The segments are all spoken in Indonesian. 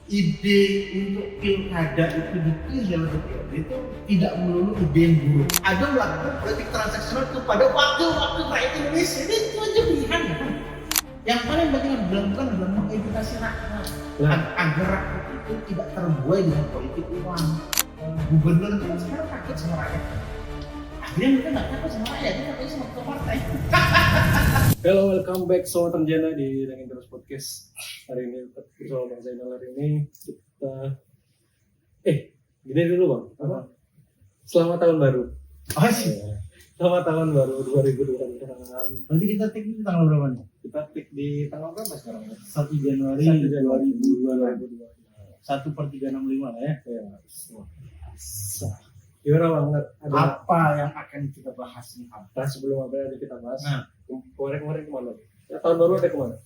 ide untuk pilkada itu dipilih oleh DPRD itu tidak melulu ide yang buruk. Ada melakukan politik transaksional kepada wakil-wakil rakyat Indonesia, itu aja pilihannya. Yang paling penting yang dilakukan adalah mengedukasi rakyat agar rakyat itu tidak terbuai dengan politik uang. Gubernur itu kan sekarang takut sama rakyat. Akhirnya mereka nggak takut sama rakyat, dia takut sama ketua partai. Hello, welcome back Sobat Renjana di Dengin Terus Podcast. Hari ini bersama Bang Zainal. Hari ini kita gini dulu Bang. Apa? Selamat tahun baru. Oh sih. Selamat tahun baru 2022. Nanti kita take di tanggal berapa nih? Kita tik di tanggal berapa sekarang? 1 Januari 2022. 1/365 lah ya. Ya. Gimana Bang? Ada Apa yang akan kita bahas nih? apa sebelum apa yang kita bahas? Nah. Kemarin kemana? Ya, tahun baru ada kemana?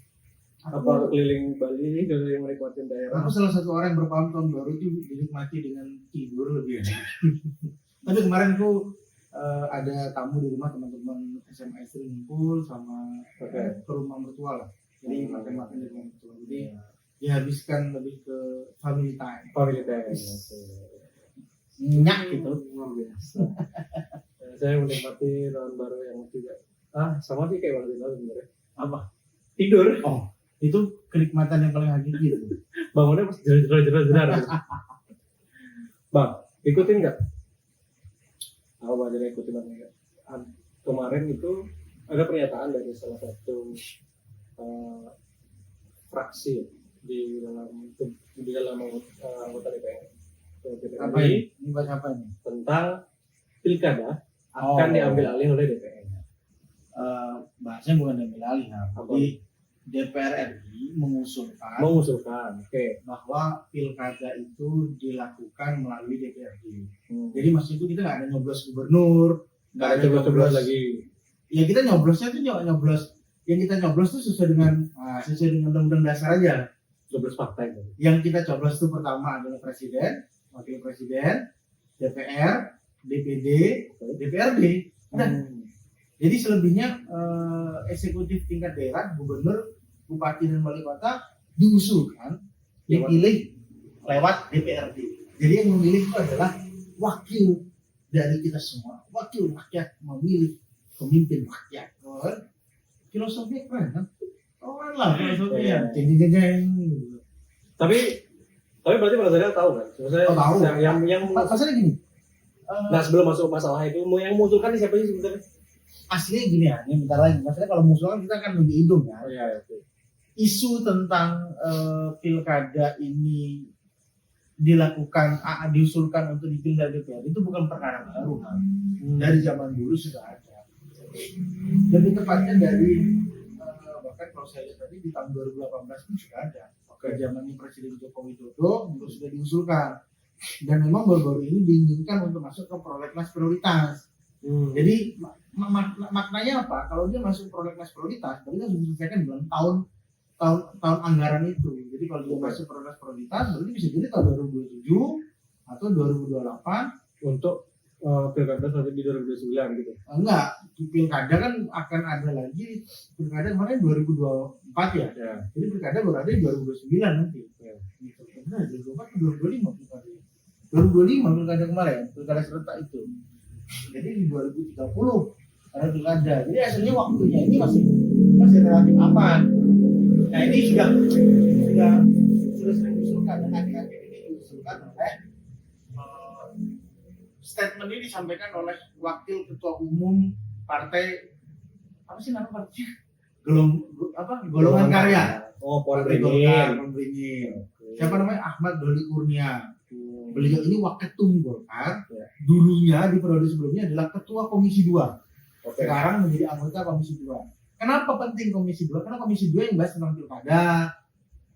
Apa Aku, keliling Bali, keliling menikmati daerah? aku salah satu orang yang berpaham tahun baru itu dinikmati dengan tidur lebih enak. Tapi kemarin aku ada tamu di rumah, teman-teman SMA istri ngumpul sama ke rumah mertua lah. Jadi makan-makan di rumah mertua. Jadi dihabiskan lebih ke family time. Family time. Nyak gitu, luar biasa. Saya menikmati tahun baru yang tidak sama sih kayak waktu itu sebenarnya. Apa? Tidur. Oh, itu kenikmatan yang paling hakiki itu. Bangunnya pas jelas. Bang, ikutin nggak? Aku baca ikutin apa enggak? Kemarin itu ada pernyataan dari salah satu fraksi di dalam anggota DPR. Apa ini? Ini bahas apa ini? Tentang pilkada akan diambil alih oleh DPR. Bahasanya bukan diambil alih, tapi DPR RI mengusulkan bahwa pilkada itu dilakukan melalui DPRD. Jadi maksud itu kita nggak ada nyoblos gubernur, nggak ada nyoblos lagi. Ya kita nyoblosnya itu nyoblos. Yang kita nyoblos itu sesuai dengan undang-undang dasar aja. Nyoblos partai. Yang kita coblos itu pertama adalah presiden, wakil presiden, DPR, DPD, DPRD. Jadi selebihnya eksekutif tingkat daerah, gubernur, bupati dan wali kota diusulkan dipilih lewat DPRD. Jadi yang memilih itu adalah wakil dari kita semua, wakil rakyat memilih pemimpin rakyat. Filosofi keren kan? Keren lah filosofinya. Jeng. Tapi berarti Mas Daniel tahu kan? Tahu. Yang maksudnya gini. Nah sebelum masuk masalah itu, yang mengusulkan siapa sih sebenarnya? Aslinya gini ya, ini bentar lagi. Maksudnya kalau musuhan kita kan lebih hidung ya. Oh, iya. Isu tentang pilkada ini diusulkan untuk dipilih dari DPR itu bukan perkara baru kan. Dari zaman dulu sudah ada. Lebih tepatnya dari bahkan kalau saya lihat tadi di tahun 2018 pun sudah ada. Zamannya Presiden Joko Widodo itu sudah diusulkan. Dan memang baru-baru ini diinginkan untuk masuk ke prolegnas prioritas. Jadi maknanya apa? Kalau dia masuk prolegnas prioritas, berarti harus diselesaikan dalam tahun anggaran itu. Jadi kalau dia masuk prolegnas prioritas, berarti bisa jadi tahun 2027 atau 2028 untuk pilkada sampai di 2029 gitu. Enggak, pilkada kan akan ada lagi. Pilkada kemarin 2024 ya. Jadi pilkada baru ada di 2029 nanti. Gitu. Benar, 2024 2025 pilkada. 2025 pilkada kemarin, pilkada serentak itu. Jadi di 2030 ada pilkada. Jadi hasilnya waktunya ini masih relatif aman. Nah ini sudah sering diusulkan dan akhir-akhir ini diusulkan oleh statement ini disampaikan oleh wakil ketua umum partai apa sih nama partainya? Golongan Karya. Partai Golkar, Beringin. Siapa namanya? Ahmad Doli Kurnia. Beliau ini waketum Golkar. Dulunya di periode sebelumnya adalah ketua Komisi 2. Sekarang menjadi anggota Komisi 2. Kenapa penting Komisi 2? Karena Komisi 2 yang bahas tentang pilkada,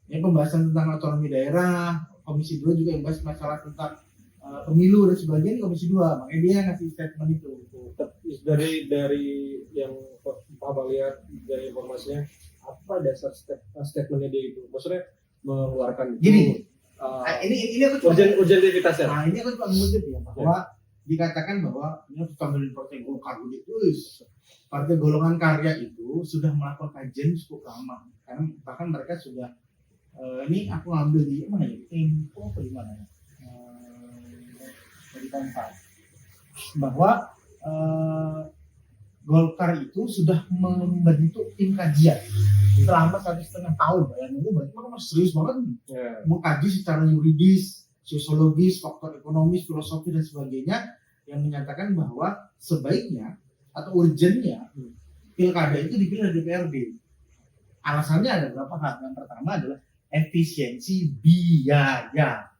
yang pembahasan tentang otonomi daerah. Komisi 2 juga yang bahas masalah tentang pemilu dan sebagainya di Komisi 2. Makanya dia ngasih statement itu. Dari yang Pak lihat dari informasinya, apa dasar statementnya dia itu? Maksudnya mengeluarkan gini. Ini aku coba urgentivitasnya. Nah ini aku coba mengutip ya bahwa dikatakan bahwa ini harus tampilin partai Golkar itu partai golongan karya itu sudah melakukan kajian cukup lama karena bahkan mereka sudah Ini aku ambil di mana ya? Tempo apa di mana ya? Dari Tempat bahwa Golkar itu sudah membentuk tim kajian selama 1,5 tahun. Bayangin, berarti mereka serius banget mengkaji secara yuridis, sosiologis, faktor ekonomis, filosofi dan sebagainya yang menyatakan bahwa sebaiknya atau urgennya pilkada itu dipilih oleh DPRD. Alasannya ada beberapa hal. Yang pertama adalah efisiensi biaya.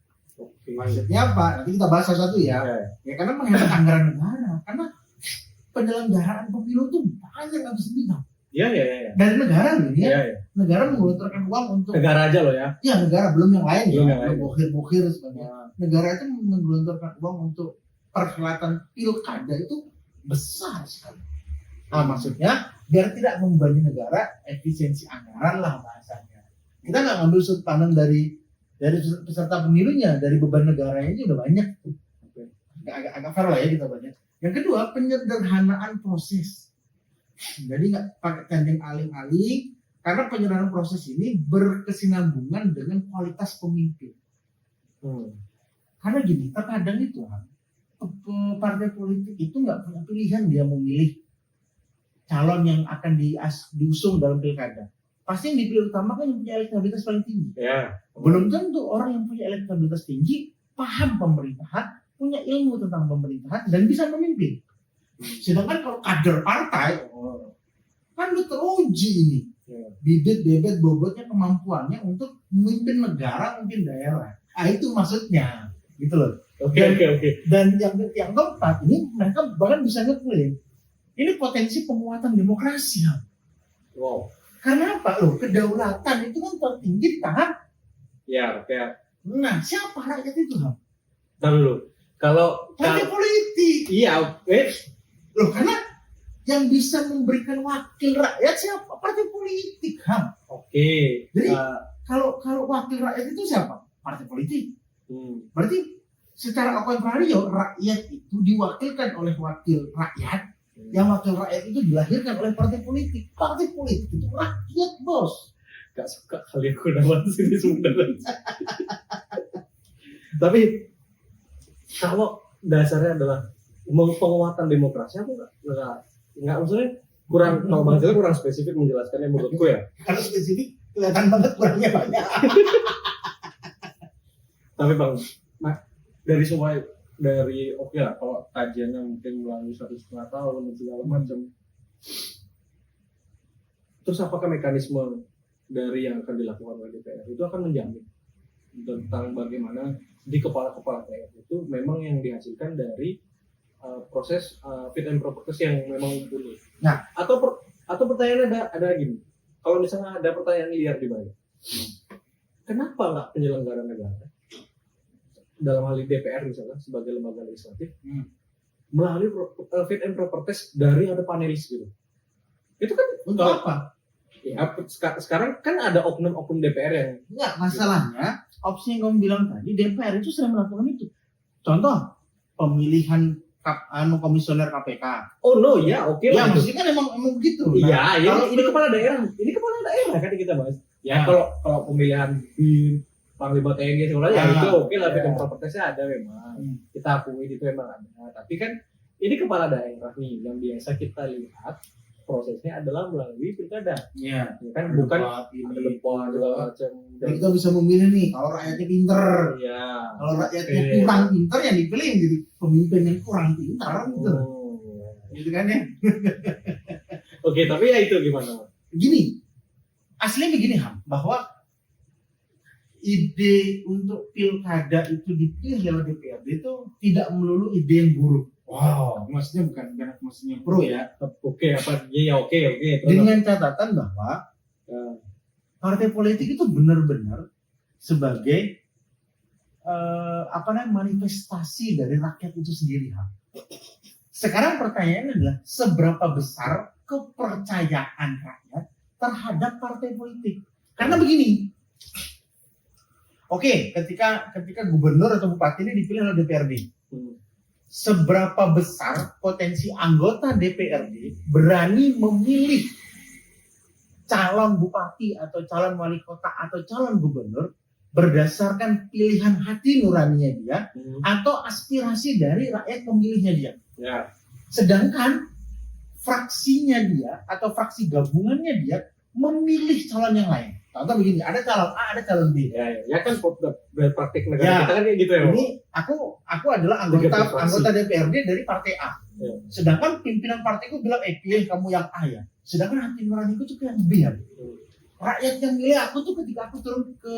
Maksudnya apa? Nanti kita bahas satu-satu ya. Ya karena menghemat anggaran negara. Karena penyelenggaraan pemilu itu banyak habis itu. Iya. Dari negara loh ya. Iya. Negara menggelontorkan uang untuk Negara aja loh ya. ya negara belum yang lain Belum ya. yang lain. Bokir sebagainya. Negara itu menggelontorkan uang untuk perhelatan pilkada itu besar sekali. Nah maksudnya biar tidak membebani negara, efisiensi anggaran lah bahasanya. Kita nggak ngambil sudut pandang dari peserta pemilunya, dari beban negaranya itu udah banyak. Agak fair lah ya kita banyak. Yang kedua, penyederhanaan proses. Jadi nggak pakai tanding aling-aling, karena penyederhanaan proses ini berkesinambungan dengan kualitas pemimpin. Karena gini, terkadang itu partai politik itu nggak punya pilihan dia memilih calon yang akan diusung dalam pilkada. Pasti yang dipilih utama kan yang punya elektabilitas paling tinggi. Ya. Belum tentu orang yang punya elektabilitas tinggi paham pemerintahan, punya ilmu tentang pemerintahan dan bisa memimpin. Sedangkan kalau kader partai kan udah teruji ini, bibit bobotnya kemampuannya untuk memimpin negara, memimpin daerah. Itu maksudnya, gitu loh. Oke. Dan yang keempat ini mereka bahkan bisa ngeklaim ini potensi penguatan demokrasi. Wow. Karena apa loh? Kedaulatan itu kan tertinggi di tangan. Ya, kayak. Nah, siapa rakyat itu? Dulu. Kalau partai politik. Iya, Loh, karena yang bisa memberikan wakil rakyat siapa? Partai politik, Oke. Jadi kalau wakil rakyat itu siapa? Partai politik. Berarti secara kontrario rakyat itu diwakilkan oleh wakil rakyat. Yang wakil rakyat itu dilahirkan oleh partai politik. Partai politik itu rakyat, bos. Gak suka kali aku dapat sini sebenarnya. Tapi kalau dasarnya adalah penguatan demokrasi, aku nggak maksudnya kurang, kalau Bang Zila kurang spesifik menjelaskannya menurutku ya. Kalau spesifik kelihatan banget kurangnya banyak. Tapi Bang, dari semua oke lah kalau kajiannya mungkin melalui 1,5 tahun dan segala macam. Terus apakah mekanisme dari yang akan dilakukan oleh DPR itu akan menjamin tentang bagaimana di kepala-kepala daerah itu memang yang dihasilkan dari proses fit and proper test yang memang mumpuni. Nah, atau pertanyaannya ada gini. Kalau misalnya ada pertanyaan liar di bawah. Kenapa nggak penyelenggara negara dalam hal ini DPR misalnya sebagai lembaga legislatif melalui fit and proper test dari ada panelis gitu? Itu kan untuk apa? Ya, sekarang kan ada oknum-oknum DPR yang enggak, masalahnya opsi yang kamu bilang tadi DPR itu sering melakukan itu. Contoh pemilihan komisioner KPK. Oh no, ya oke lah. Ya gitu. maksudnya kan emang begitu. Iya, nah, ini kepala daerah. Ini kepala daerah kan kita bahas. Ya kalau pemilihan di Panglima TNI sebenarnya itu oke lah, fit and proper test-nya ada memang. Kita akui itu memang ada. Tapi kan ini kepala daerah nih yang biasa kita lihat prosesnya adalah melalui pilkada. Iya. Kan bukan ada depan segala macam. Kita bisa memilih nih kalau rakyatnya pinter. Iya. Kalau rakyatnya kurang pinter yang dipilih yang jadi pemimpin yang kurang pinter gitu. Gitu kan ya. Oke, tapi ya itu gimana? Gini. Aslinya begini bahwa ide untuk pilkada itu dipilih oleh DPRD itu tidak melulu ide yang buruk. Wow, maksudnya bukan maksudnya pro ya. Oke, apa? Iya, oke. Dengan catatan bahwa partai politik itu benar-benar sebagai manifestasi dari rakyat itu sendiri. Sekarang pertanyaannya adalah seberapa besar kepercayaan rakyat terhadap partai politik? Karena begini. Oke, ketika gubernur atau bupati ini dipilih oleh DPRD. Seberapa besar potensi anggota DPRD berani memilih calon bupati atau calon wali kota atau calon gubernur berdasarkan pilihan hati nuraninya dia atau aspirasi dari rakyat pemilihnya dia. Ya. Sedangkan fraksinya dia atau fraksi gabungannya dia memilih calon yang lain. Contoh begini, ada calon A, ada calon B. Ya kan praktik negara kita kan kayak gitu ya. Ini aku adalah anggota DPRD dari partai A. Ya. Sedangkan pimpinan partaiku bilang, pilih kamu yang A ya. Sedangkan hati nuraniku tuh yang B ya. Rakyat yang milih aku tuh ketika aku turun ke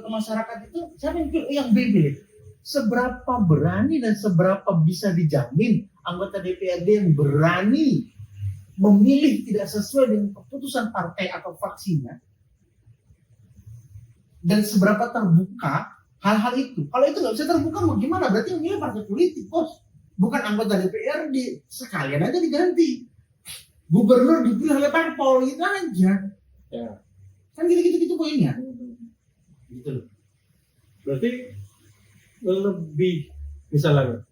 masyarakat itu, siapa yang pilih yang B pilih? Seberapa berani dan seberapa bisa dijamin anggota DPRD yang berani memilih tidak sesuai dengan keputusan partai atau fraksinya, dan seberapa terbuka hal-hal itu. Kalau itu nggak bisa terbuka, mau gimana? Berarti yang milih partai politik, bos, bukan anggota DPRD. Sekalian aja diganti, gubernur dipilih oleh parpol, gitu aja. Ya. Kan gitu poinnya. Gitu loh. Berarti lebih misalnya,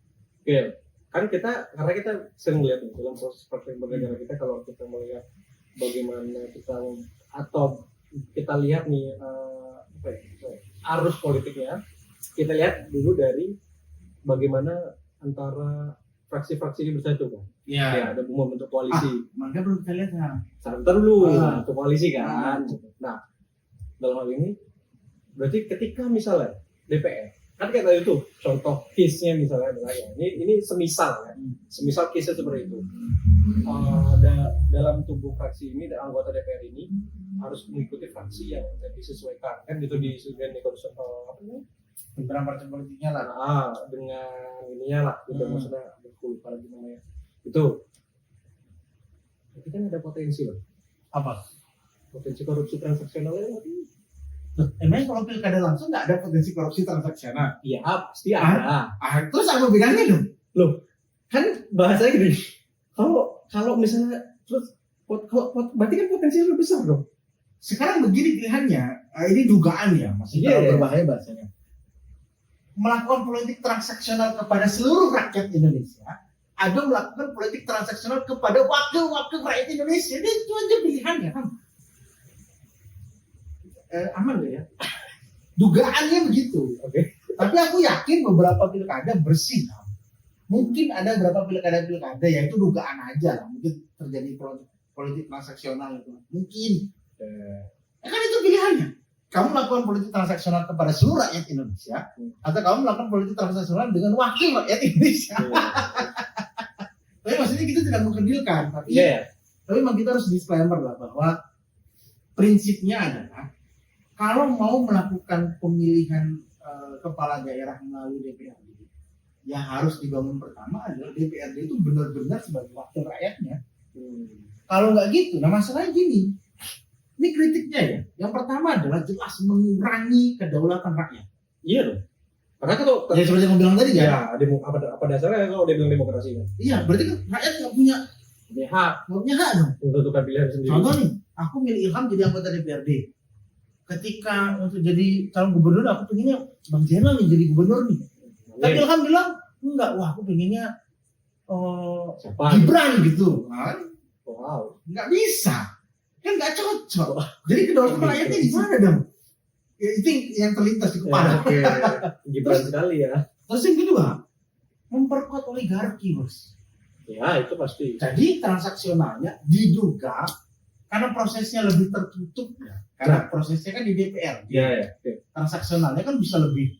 kan karena kita sering lihat nih dalam proses praktek bernegara kita, kalau kita melihat bagaimana kita lihat nih arus politiknya, kita lihat dulu dari bagaimana antara fraksi-fraksi ini bersatu kan. Ya, ada membentuk koalisi. Makanya perlu kita lihat ya. Sebentar dulu, untuk koalisi kan. Nah, dalam hal ini berarti ketika misalnya DPR, kan kayak tadi itu contoh case-nya misalnya adalah ya, ini semisal ya, semisal case-nya seperti itu. Dalam tubuh fraksi ini, anggota DPR ini harus mengikuti fraksi yang disesuaikan kan gitu, disesuaikan di pimpinan partai politiknya lah. Dengan ininya lah, gitu maksudnya lupa lagi namanya. Itu kan ada potensi loh. Apa? Potensi korupsi transaksionalnya nanti. Emang kalau pilkada langsung nggak ada potensi korupsi transaksional? Iya, pasti ada. Terus apa bedanya dong? Loh, kan bahasanya gini. Kalau misalnya terus berarti kan potensinya lebih besar dong. Sekarang begini pilihannya, ini dugaan ya, masih terlalu berbahaya bahasanya. Melakukan politik transaksional kepada seluruh rakyat Indonesia, atau melakukan politik transaksional kepada wakil-wakil rakyat Indonesia. Ini itu aja pilihannya kan. Aman gak ya? Dugaannya begitu. Oke. Tapi aku yakin beberapa pilkada bersih. Mungkin ada beberapa pilkada ya itu dugaan aja lah. Mungkin terjadi politik transaksional itu. Mungkin. Kan itu pilihannya. Kamu melakukan politik transaksional kepada seluruh rakyat Indonesia, atau kamu melakukan politik transaksional dengan wakil rakyat Indonesia. Tapi maksudnya kita tidak mengkerdilkan. Tapi memang kita harus disclaimer lah bahwa prinsipnya adalah kalau mau melakukan pemilihan kepala daerah melalui DPRD, ya harus dibangun pertama adalah DPRD itu benar-benar sebagai wakil rakyatnya. Kalau nggak gitu, nah masalahnya gini, ini kritiknya ya. Yang pertama adalah jelas mengurangi kedaulatan rakyat. Iya dong. Karena kalau ya seperti yang bilang tadi ya, apa dasarnya kalau dia bilang demokrasi kan? Iya, berarti kan rakyat nggak punya hak dong menentukan pilihan sendiri. Contoh nih, aku milih Ilham jadi anggota DPRD. Ketika untuk jadi calon gubernur, aku pengennya Bang Jenal nih jadi gubernur nih. Tapi Ilham bilang, enggak, aku pengennya Gibran gitu. Wow. Nggak bisa. Kan nggak cocok. Jadi kedaulatan rakyatnya di mana dong? Ya, itu yang terlintas di kepala. Gibran sekali ya. Terus yang kedua, memperkuat oligarki, bos. Ya, itu pasti. Jadi transaksionalnya diduga karena prosesnya lebih tertutup ya. Karena prosesnya kan di DPR. Ya. Transaksionalnya kan bisa lebih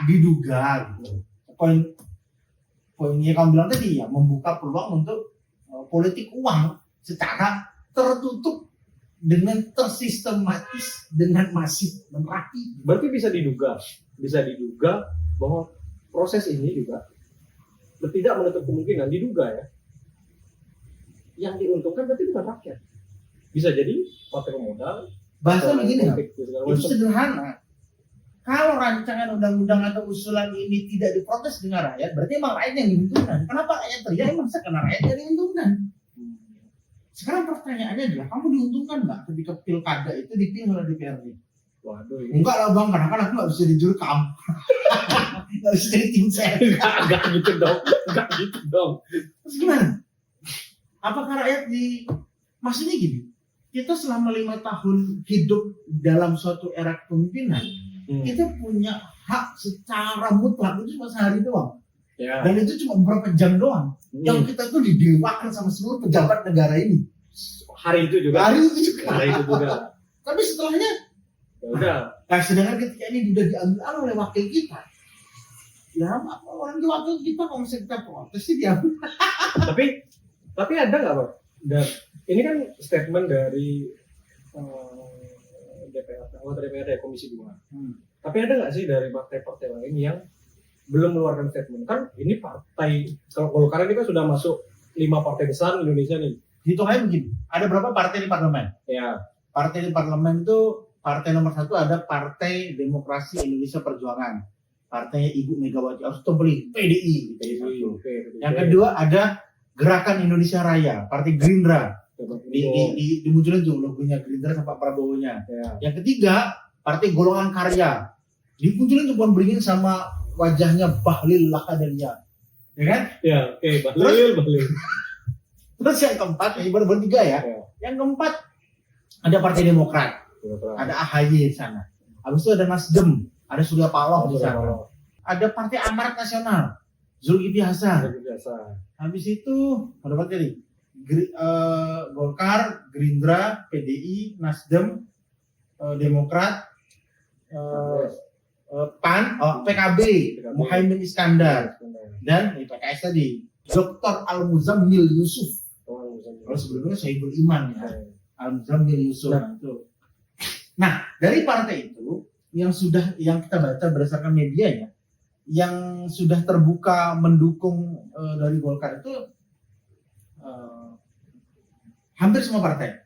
diduga gitu. Poinnya kamu bilang tadi ya, membuka peluang untuk politik uang secara tertutup dengan tersistematis, dengan masif dan rapi. Berarti bisa diduga bahwa proses ini juga tidak menutup kemungkinan, diduga ya, yang diuntungkan berarti bukan rakyat, bisa jadi partai pemodal. Bahasa begini ya, itu sederhana. Kalau rancangan undang-undang atau usulan ini tidak diprotes dengan rakyat, berarti emang rakyat yang diuntungkan. Kenapa rakyat teriak? Emang karena rakyat yang diuntungkan. Sekarang pertanyaannya adalah, kamu diuntungkan nggak ketika pilkada itu dipilih oleh DPRD? Waduh. Enggak lah bang, karena kan aku nggak bisa dijurkam. Nggak bisa jadi tim saya. Enggak gitu dong. Terus gimana? Apakah rakyat maksudnya gini, kita selama 5 tahun hidup dalam suatu era kepemimpinan, kita punya hak secara mutlak itu cuma sehari doang. Ya. Dan itu cuma beberapa jam doang. Yang kita tuh didewakan sama seluruh pejabat negara ini. Hari itu juga. Hari itu juga. Hari itu juga. Tapi setelahnya, Ya udah. nah sedangkan ketika ini sudah diambil alih oleh wakil kita, ya apa orang di wakil kita kalau misalnya kita protes sih diambil. Tapi ada nggak Pak? Dan ini kan statement dari DPR, anggota DPR ya, Komisi 2. Tapi ada nggak sih dari partai-partai lain yang belum mengeluarkan statement? Kan ini partai, kalau Golkar ini kan sudah masuk 5 partai besar Indonesia nih. Hitung aja begini, ada berapa partai di parlemen? Ya. Partai di parlemen itu, partai nomor 1 ada Partai Demokrasi Indonesia Perjuangan. Partainya Ibu Megawati Soekarno PDI. Yang kedua ada Gerakan Indonesia Raya, Partai Gerindra. Dimunculin tuh logonya Gerindra sama Prabowo-nya. Ya. Yang ketiga, Partai Golongan Karya. Dimunculin tuh pohon beringin sama wajahnya Bahlil Lahadalia. Ya kan? Ya, oke, Bahlil. Terus yang keempat, ini baru bertiga ya. Ya. Yang keempat, ada Partai Demokrat. Ada AHY di sana. Habis itu ada Nasdem, ada Surya Paloh di sana. Ada Partai Amarat Nasional, Zulkifli Hasan. Habis itu ada apa tadi? Golkar, Gerindra, PDI, Nasdem, Demokrat, PAN, PKB, Muhaimin Iskandar, dan PKS tadi, Dr. Al-Muzammil Yusuf. Kalau sebelumnya Sohibul Iman ya, Al-Muzammil Yusuf. Nah, dari partai itu yang kita baca berdasarkan media ya, yang sudah terbuka mendukung dari Golkar itu hampir semua partai.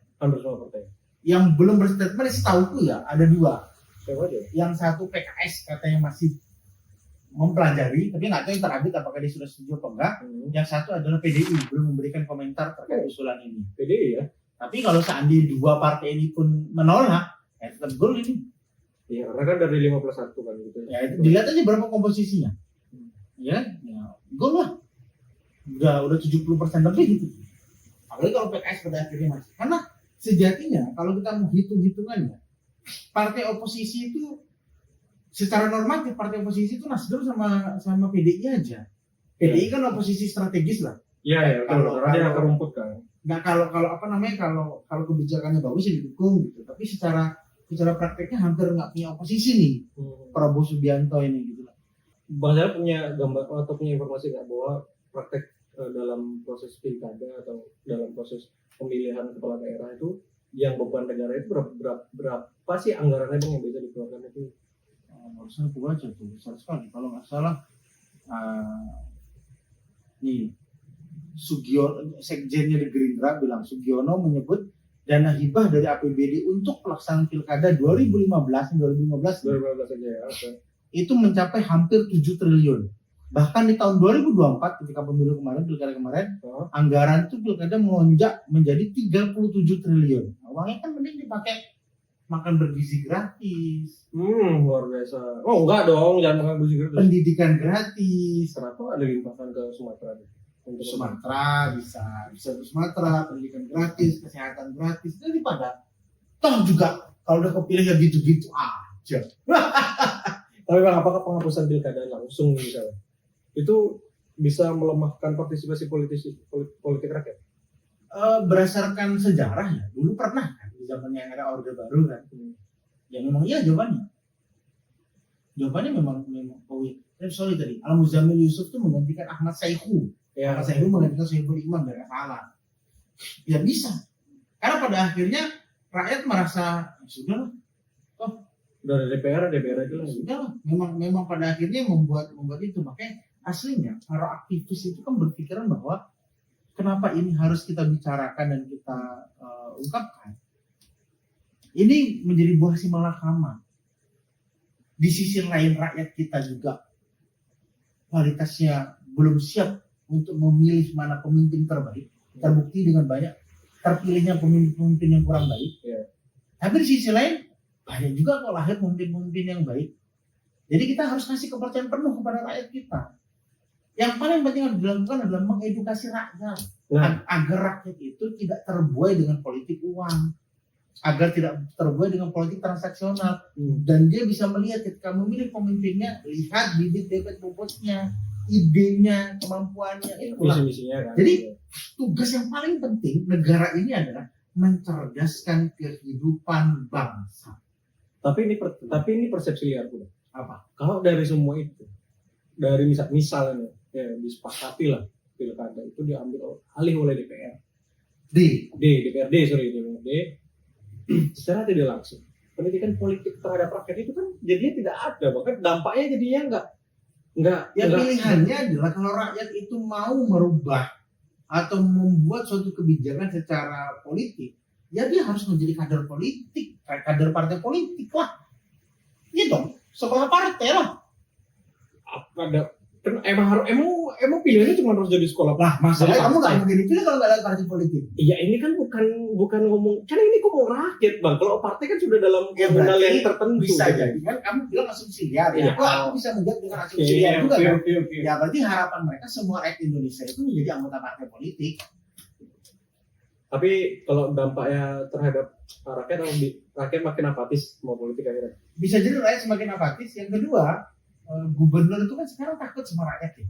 Yang belum berstatement setahuku ya ada 2. Yang satu PKS katanya masih mempelajari, tapi nggak tahu yang terupdate apakah dia sudah setuju atau enggak. Yang satu adalah PDI belum memberikan komentar terkait usulan ini. PDI ya. Tapi kalau seandainya 2 partai ini pun menolak, ya tetap gol ini. Iya, karena kan dari 5+1 kan gitu. Ya itu dilihat aja berapa komposisinya. Ya gol lah. Udah 70% lebih gitu. Apalagi kalau PKS pada akhirnya masih. Karena sejatinya kalau kita mau hitung-hitungannya, partai oposisi itu secara normatif partai oposisi itu Nasdem sama PDI aja. PDI kan oposisi strategis lah. Iya, betul. Karena dia akar rumput kan. Nggak kalau apa namanya kalau kebijakannya bagus ya didukung gitu. Tapi secara prakteknya hampir nggak punya oposisi nih. Prabowo Subianto ini gitu lah. Bang Zara punya gambar atau punya informasi nggak bahwa praktek dalam proses pilkada atau dalam proses pemilihan kepala daerah itu yang beban negara itu berapa sih anggarannya Bang yang bisa dikeluarkan itu? Harusnya aku baca tuh besar sekali kalau nggak salah. Nih Sugiono, sekjennya di Gerindra bilang Sugiono menyebut dana hibah dari APBD untuk pelaksanaan pilkada 2015 aja ya. Okay. Itu mencapai hampir 7 triliun. Bahkan di tahun 2024 ketika pemilu kemarin, pilkada kemarin, anggaran itu pilkada melonjak menjadi 37 triliun. Nah, uangnya kan mending dipakai makan bergizi gratis. Luar biasa. Oh enggak dong, jangan makan bergizi gratis. Pendidikan gratis. Kenapa ada limpahan ke Sumatera? Untuk Sumatera bisa ke Sumatera, pendidikan gratis, kesehatan gratis, daripada toh juga kalau udah kepilih ya gitu-gitu aja. Tapi Bang, apakah penghapusan pilkada langsung misalnya itu bisa melemahkan partisipasi politik rakyat? Berdasarkan sejarah ya, dulu pernah kan di zaman yang era Orde Baru kan. Ya memang iya jawabannya. Jawabannya memang sorry tadi, Al-Muzammil Yusuf itu menggantikan Ahmad Saihu. Ya, Ahmad Saihu menggantikan Sohibul Iman dari salah. Ya bisa. Karena pada akhirnya rakyat merasa sudah lah. Dari DPR itu lah. Sudah lah. Memang pada akhirnya membuat itu. Makanya aslinya para aktivis itu kan berpikiran bahwa kenapa ini harus kita bicarakan dan kita ungkapkan. Ini menjadi buah si malakama. Di sisi lain rakyat kita juga kualitasnya belum siap untuk memilih mana pemimpin terbaik. Terbukti dengan banyak terpilihnya pemimpin yang kurang baik. Tapi di sisi lain banyak juga kok lahir pemimpin yang baik. Jadi kita harus kasih kepercayaan penuh kepada rakyat kita. Yang paling penting yang dilakukan adalah mengedukasi rakyat agar rakyat itu tidak terbuai dengan politik uang. agar tidak terbuai dengan politik transaksional. Dan dia bisa melihat ketika memilih pemimpinnya, lihat bibit bibit bobotnya, idenya, kemampuannya, itulah. Misi-misinya kan. Jadi tugas yang paling penting negara ini adalah mencerdaskan kehidupan bangsa. Tapi ini persepsi liar pula. Apa? Kalau dari semua itu, dari misalnya ya disepakati lah pilkada itu diambil alih oleh DPR. DPRD secara tidak langsung pendidikan politik terhadap rakyat itu kan jadinya tidak ada, bahkan dampaknya jadinya enggak. Pilihannya adalah kalau rakyat itu mau merubah atau membuat suatu kebijakan secara politik, ya dia harus menjadi kader politik, kader partai politik lah. Iya dong, sekolah partai lah. Emang pilihannya cuma harus jadi sekolah. Lah, masalahnya kamu nggak mungkin dipilih kalau nggak ada partai politik. Iya, ini kan bukan ngomong, kan ini ngomong rakyat bang. Kalau partai kan sudah dalam komunal yang tertentu. Bisa jadi kan kamu bilang asumsi liar ya. Kok aku bisa menjawab dengan asumsi liar juga kan? Ya berarti harapan mereka semua rakyat Indonesia itu menjadi anggota partai politik. Tapi kalau dampaknya terhadap rakyat, rakyat makin apatis mau politik akhirnya. Bisa jadi rakyat semakin apatis. Yang kedua, gubernur itu kan sekarang takut sama rakyat ya.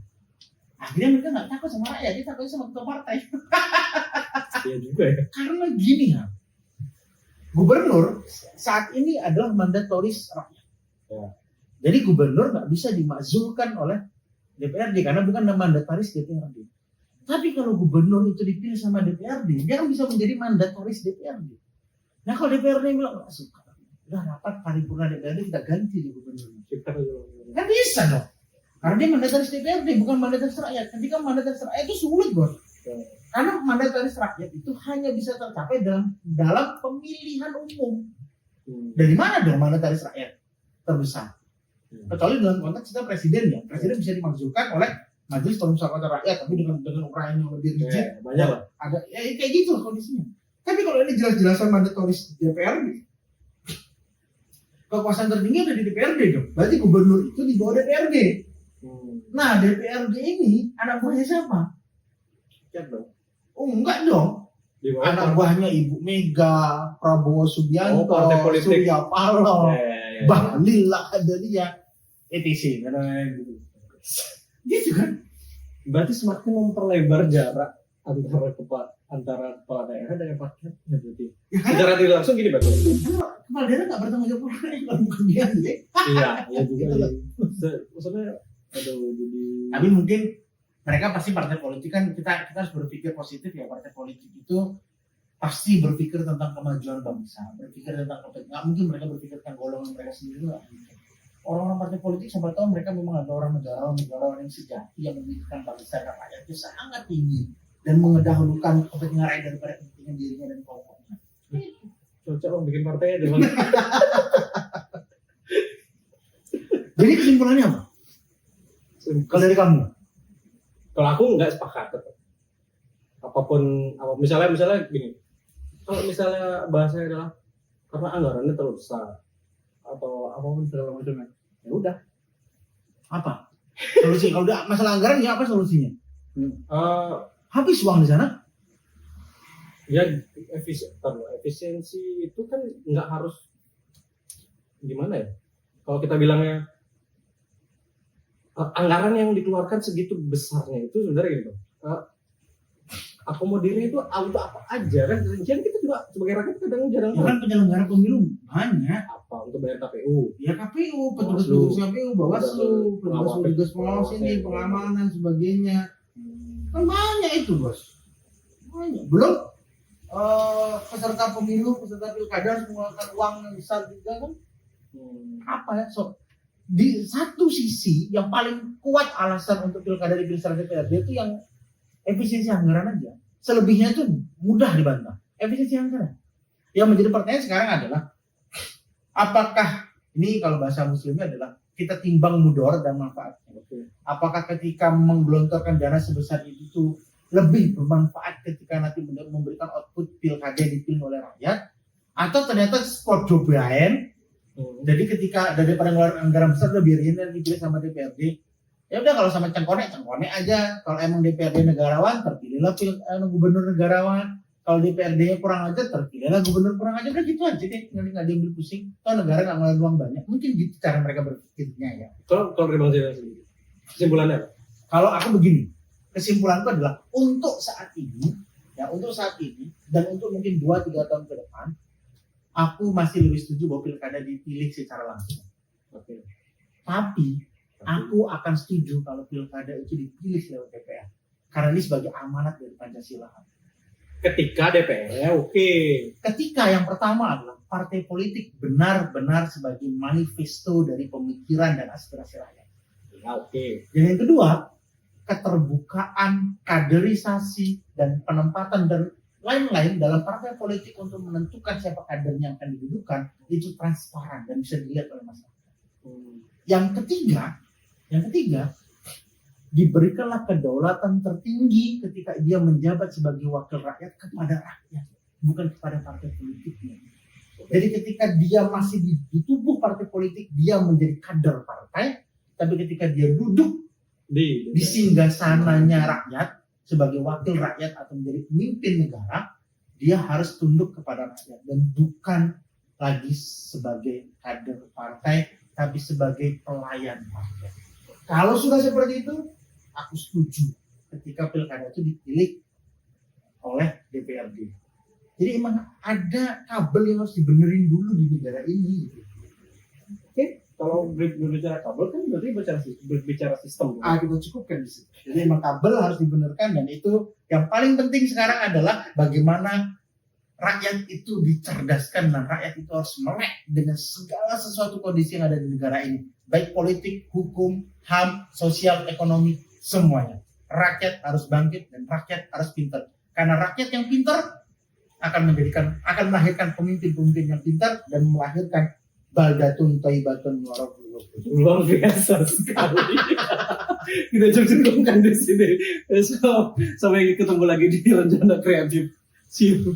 Akhirnya mereka nggak takut sama rakyat, dia takut sama ketua partai. Iya juga ya. Karena gini ya, gubernur saat ini adalah mandatoris rakyat. Ya. Jadi gubernur nggak bisa dimakzulkan oleh DPRD karena bukan mandataris DPRD. Tapi kalau gubernur itu dipilih sama DPRD, dia kan bisa menjadi mandataris DPRD. Nah kalau DPRD bilang nggak suka, udah rapat paripurna DPRD kita ganti di gubernur. Kan bisa dong. Karena dia mandataris DPRD bukan mandataris rakyat. Ketika mandataris rakyat itu sulit bos. Karena mandataris rakyat itu hanya bisa tercapai dalam pemilihan umum. Dari mana dong mandataris rakyat terbesar? Kecuali dalam konteks kita presiden ya. Presiden bisa dimaksudkan oleh Majelis Permusyawaratan Rakyat, tapi dengan ukuran yang lebih rigid. Banyak lah. Ada ya kayak gitu kondisinya. Tapi kalau ini jelas-jelasan mandataris DPRD, kekuasaan tertinggi ada di DPRD dong. Berarti gubernur itu di bawah DPRD. Nah DPRD ini anak buahnya siapa? Ya dong. Oh enggak dong. Anak buahnya Ibu Mega, Prabowo Subianto, Surya Paloh, Bahlil lah ada dia, etc. Gitu kan? Berarti semakin memperlebar jarak antara kepala daerah dengan rakyatnya berarti. Secara tidak langsung gini berarti. Kepala daerah nggak bertanggung jawab kalau kemudian ya. Iya juga. Maksudnya, aduh jadi. Tapi mungkin mereka pasti partai politik kan kita harus berpikir positif ya, partai politik itu pasti berpikir tentang kemajuan bangsa, berpikir tentang nggak mungkin mereka berpikir tentang golongan mereka sendiri lah. Orang-orang partai politik siapa tahu mereka memang ada orang negarawan yang sejati yang memikirkan bangsa dan rakyatnya sangat tinggi dan mengedahulukan kepentingan rakyat daripada kepentingan dirinya dan kelompoknya. Cocok om bikin partainya deh. Jadi kesimpulannya apa? Kalau dari kamu? Kalau aku nggak sepakat. Apapun, misalnya gini. Kalau misalnya bahasanya adalah karena anggarannya terlalu besar atau apapun segala macamnya, ya udah. Apa solusi? Kalau udah masalah anggaran ya apa solusinya? Habis uang di sana. Ya efisiensi itu kan nggak harus gimana ya? Kalau kita bilangnya anggaran yang dikeluarkan segitu besarnya itu sebenarnya gitu. Akomodirnya itu untuk apa aja kan? Jadi kita juga sebagai rakyat kadang jarang tahu. Kan penyelenggara pemilu banyak. Apa untuk bayar KPU? Ya KPU, petugas KPU, Bawaslu, petugas pengawas ini, pengamanan sebagainya. Kan banyak itu bos. Banyak. Belum peserta pemilu, peserta pilkada harus mengeluarkan uang yang besar juga kan? Apa ya? So, di satu sisi yang paling kuat alasan untuk pilkada dipilih secara DPRD itu yang efisiensi anggaran aja. Selebihnya itu mudah dibantah. Efisiensi anggaran. Yang menjadi pertanyaan sekarang adalah apakah ini kalau bahasa muslimnya adalah kita timbang mudarat dan manfaatnya. Apakah ketika menggelontorkan dana sebesar itu lebih bermanfaat ketika nanti memberikan output pilkada dipilih oleh rakyat, atau ternyata sport jobain. Jadi ketika daripada ngeluarin anggaran besar udah biarin yang dipilih sama DPRD. Ya udah kalau sama cengkone aja. Kalau emang DPRD negarawan terpilihlah gubernur negarawan. Kalau DPRD-nya kurang aja terpilihlah gubernur kurang aja, udah gitu aja deh, nggak diambil pusing. Kalau negara nggak ngeluarin uang banyak, mungkin gitu cara mereka berpikirnya ya. Kalau dari Bang Zidane sendiri, kesimpulannya apa? Kalau aku begini, kesimpulanku adalah untuk saat ini dan untuk mungkin 2-3 tahun ke depan, aku masih lebih setuju bahwa pilkada dipilih secara langsung. Oke. Tapi aku akan setuju kalau pilkada itu dipilih lewat DPR, karena ini sebagai amanat dari Pancasila. Ketika DPR, oke. Ketika yang pertama adalah partai politik benar-benar sebagai manifesto dari pemikiran dan aspirasi rakyat. Ya, oke. Dan yang kedua, keterbukaan, kaderisasi, dan penempatan dan lain-lain dalam partai politik untuk menentukan siapa kadernya yang akan didudukan itu transparan dan bisa dilihat oleh masyarakat. Yang ketiga, diberikanlah kedaulatan tertinggi ketika dia menjabat sebagai wakil rakyat kepada rakyat, bukan kepada partai politiknya. Jadi ketika dia masih di tubuh partai politik, dia menjadi kader partai, tapi ketika dia duduk di singgasananya rakyat sebagai wakil rakyat atau menjadi pemimpin negara, dia harus tunduk kepada rakyat dan bukan lagi sebagai kader partai, tapi sebagai pelayan rakyat. Kalau sudah seperti itu, aku setuju ketika pilkada itu dipilih oleh DPRD. Jadi emang ada kabel yang harus dibenerin dulu di negara ini. Oke, kalau berbicara kabel kan berarti berbicara sistem. Kita cukupkan di situ. Jadi emang kabel harus dibenarkan, dan itu yang paling penting sekarang adalah bagaimana rakyat itu dicerdaskan dan rakyat itu harus melek dengan segala sesuatu kondisi yang ada di negara ini, baik politik, hukum, HAM, sosial, ekonomi, semuanya. Rakyat harus bangkit dan rakyat harus pintar. Karena rakyat yang pintar akan melahirkan pemimpin-pemimpin yang pintar dan melahirkan baldatun thayyibatun warahmatullahi wabarakatuh. Luar biasa sekali. Kita cukupkan di sini. So, sampai ketemu lagi di rencana kreatif. See you.